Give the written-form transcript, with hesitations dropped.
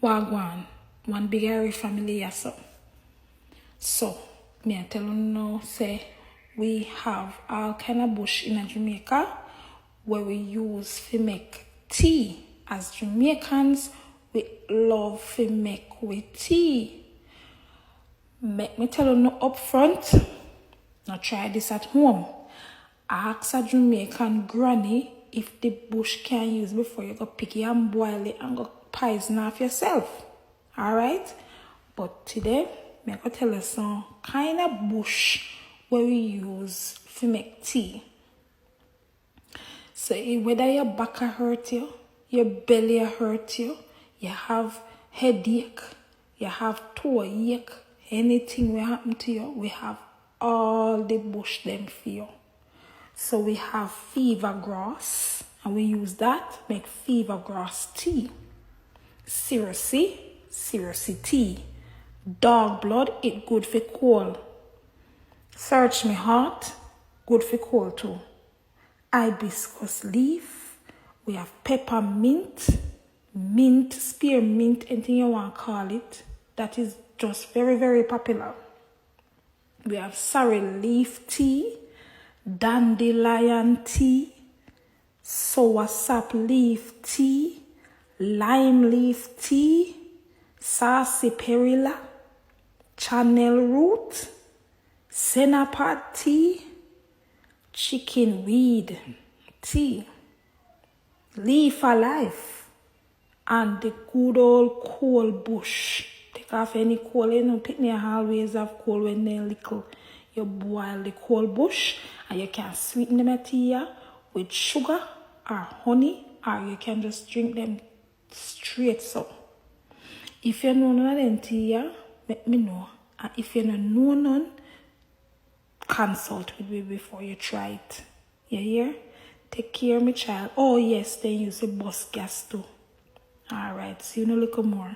Wagwan, one big Irie family here so me I tell you now say we have all kind of bush in Jamaica where we use to make tea. As Jamaicans, we love to make with tea. Make me tell you no up front. Now try this at home. Ask a Jamaican granny if the bush can use before you go pick it and boil it and go poison off yourself. Alright? But today, I'm going to tell you some kind of bush where we use to make tea. So whether your back hurt you, your belly hurt you, you have headache, you have toe ache, anything will happen to you, we have all the bush them for you. So we have fever grass, and we use that to make fever grass tea. Seriously tea. Dog blood, it good for cold. Search me heart, good for cold too. Hibiscus leaf, we have peppermint, mint, spearmint, anything you want to call it. That is just very, very popular. We have sorry leaf tea, dandelion tea, soursop leaf tea, lime leaf tea, sarsaparilla, channel root, senapod tea, chicken weed tea, leaf of life, and the good old coal bush. Take off any coal, you know, picnic always have coal when they're little. You boil the coal bush and you can sweeten them at tea with sugar or honey, or you can just drink them straight so. If you know none of them tea, let me know. And if you don't know none, consult with me before you try it. You hear? Take care of my child. Oh yes, then use a bus gas too. Alright, see you in a little more.